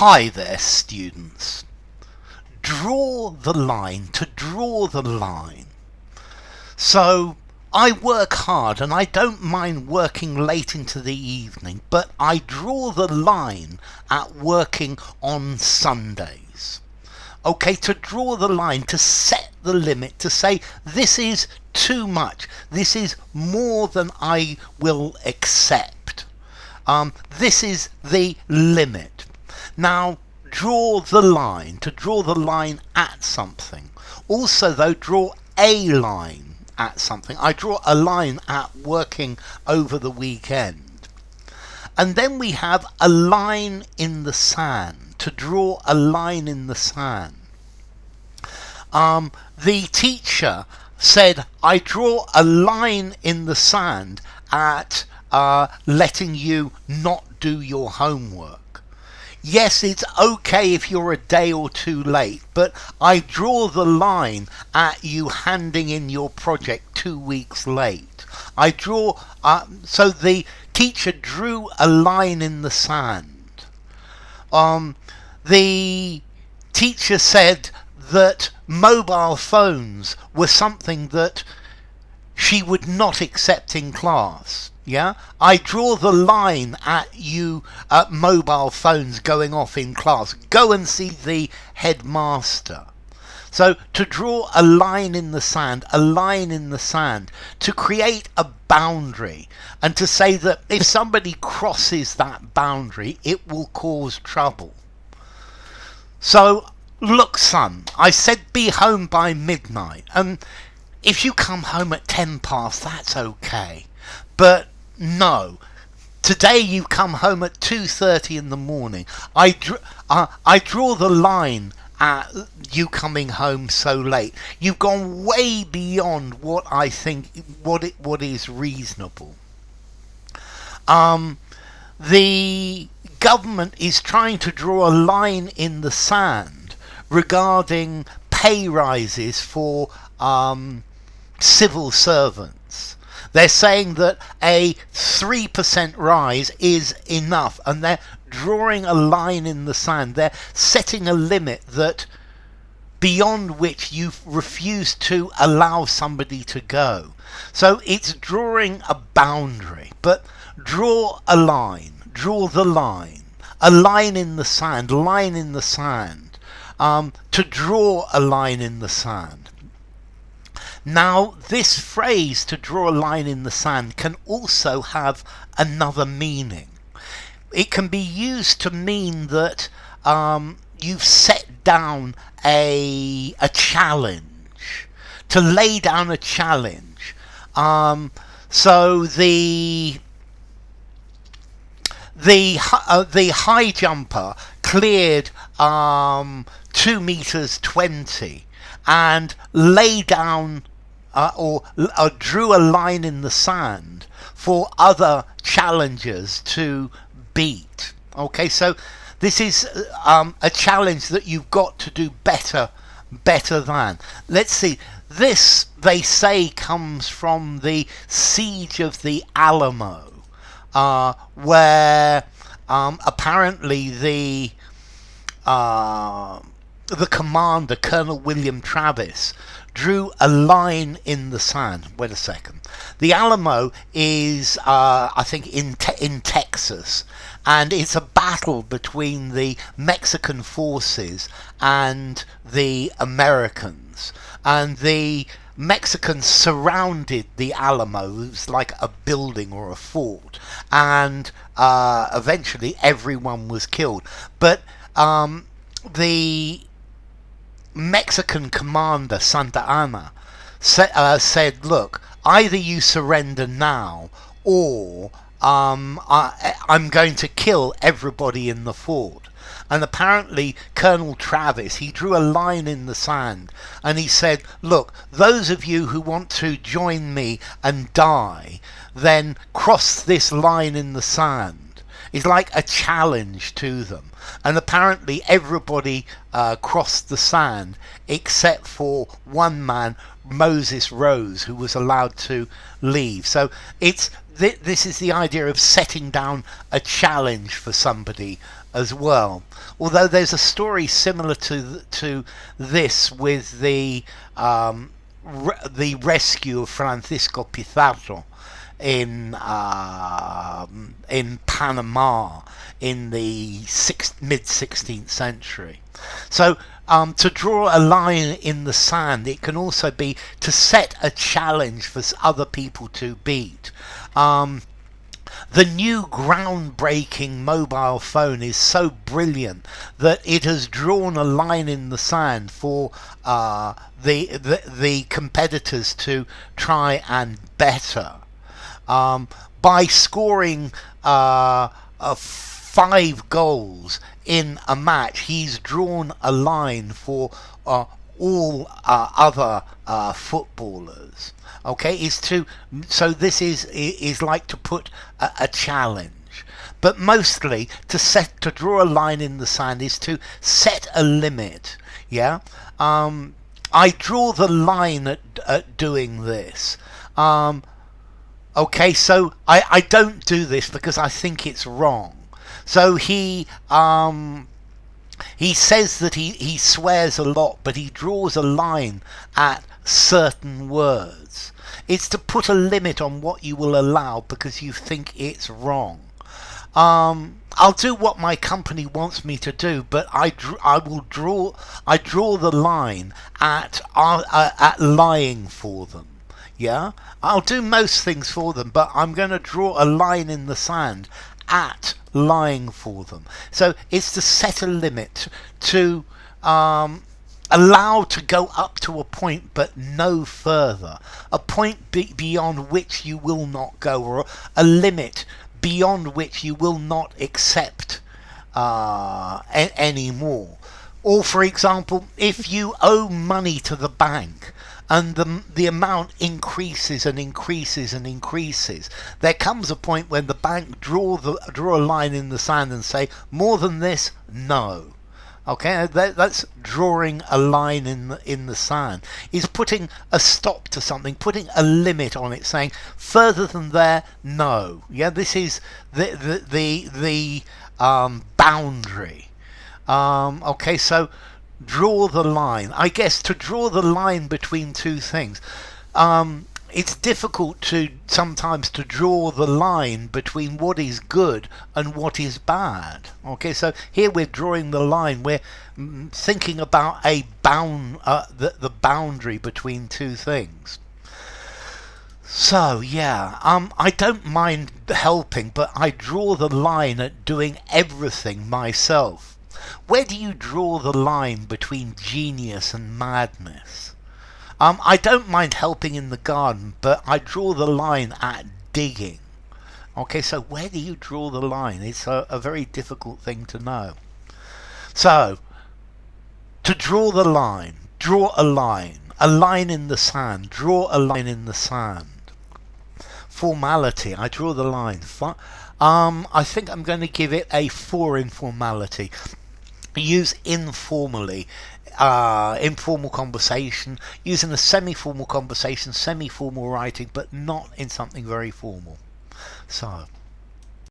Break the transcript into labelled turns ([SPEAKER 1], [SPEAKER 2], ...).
[SPEAKER 1] Hi there, students. Draw the line, to draw the line. So I work hard and I don't mind working late into the evening, but I draw the line at working on Sundays. Okay, to draw the line, to set the limit, to say this is too much, this is more than I will accept. This is the limit. Now, draw the line, to draw the line at something. Also, though, draw a line at something. I draw a line at working over the weekend. And then we have a line in the sand, to draw a line in the sand. The teacher said, I draw a line in the sand at letting you not do your homework. Yes, it's okay if you're a day or two late, but I draw the line at you handing in your project 2 weeks late. So the teacher drew a line in the sand. The teacher said that mobile phones were something that she would not accept in class. Yeah, I draw the line at you mobile phones going off in class. Go and see the headmaster. So to draw a line in the sand, to create a boundary, and to say that if somebody crosses that boundary, it will cause trouble. So, look, son, I said be home by midnight, and if you come home at 10 past, that's okay. But no, today you come home at 2:30 in the morning. I draw the line at you coming home so late. You've gone way beyond what I think what is reasonable. The government is trying to draw a line in the sand regarding pay rises for civil servants. They're saying that a 3% rise is enough, and they're drawing a line in the sand. They're setting a limit that beyond which you refuse to allow somebody to go. So it's drawing a boundary, but draw a line, draw the line, a line in the sand, to draw a line in the sand. Now, this phrase, to draw a line in the sand, can also have another meaning. It can be used to mean that you've set down a challenge, to lay down a challenge. So the high jumper cleared 2 meters 20 and lay down or drew a line in the sand for other challengers to beat. Okay, so this is a challenge that you've got to do better than. Let's see. This, they say, comes from the siege of the Alamo, where apparently the commander, Colonel William Travis, drew a line in the sand. Wait a second. The Alamo is, I think, in Texas, and it's a battle between the Mexican forces and the Americans. And the Mexicans surrounded the Alamo. It was like a building or a fort, and eventually everyone was killed. But the Mexican commander, Santa Anna, said, look, either you surrender now, or I'm going to kill everybody in the fort. And apparently Colonel Travis, he drew a line in the sand, and he said, look, those of you who want to join me and die, then cross this line in the sand. It's like a challenge to them. And apparently everybody crossed the sand except for one man, Moses Rose, who was allowed to leave. So this is the idea of setting down a challenge for somebody as well. Although there's a story similar to this with the rescue of Francisco Pizarro in Panama in the mid 16th century. So to draw a line in the sand, it can also be to set a challenge for other people to beat. The new groundbreaking mobile phone is so brilliant that it has drawn a line in the sand for the competitors to try and better. By scoring 5 goals in a match, he's drawn a line for all other footballers. Okay, so this is like to put a challenge, but mostly to draw a line in the sand is to set a limit. Yeah, I draw the line at doing this. Okay, so I don't do this because I think it's wrong. So he says that he swears a lot, but he draws a line at certain words. It's to put a limit on what you will allow because you think it's wrong. I'll do what my company wants me to do, but I draw the line at lying for them. Yeah, I'll do most things for them, but I'm going to draw a line in the sand at lying for them. So it's to set a limit, to allow to go up to a point but no further, a point beyond which you will not go, or a limit beyond which you will not accept anymore. Or for example, if you owe money to the bank and the amount increases and increases and increases, there comes a point when the bank draw a line in the sand and say, more than this, no. Okay, that's drawing a line in the sand. Is putting a stop to something, putting a limit on it, saying further than there, no. Yeah, this is the boundary. Okay, so draw the line. I guess to draw the line between two things. It's difficult sometimes to draw the line between what is good and what is bad. Okay, so here we're drawing the line. We're thinking about the boundary between two things. So yeah, I don't mind helping, but I draw the line at doing everything myself. Where do you draw the line between genius and madness? I don't mind helping in the garden, but I draw the line at digging. Okay, so where do you draw the line? It's a very difficult thing to know. So, to draw the line, draw a line in the sand, draw a line in the sand. Formality, I draw the line. I think I'm going to give it a 4 in formality. Use informally. Informal conversation, using a semi-formal conversation, semi-formal writing, but not in something very formal. So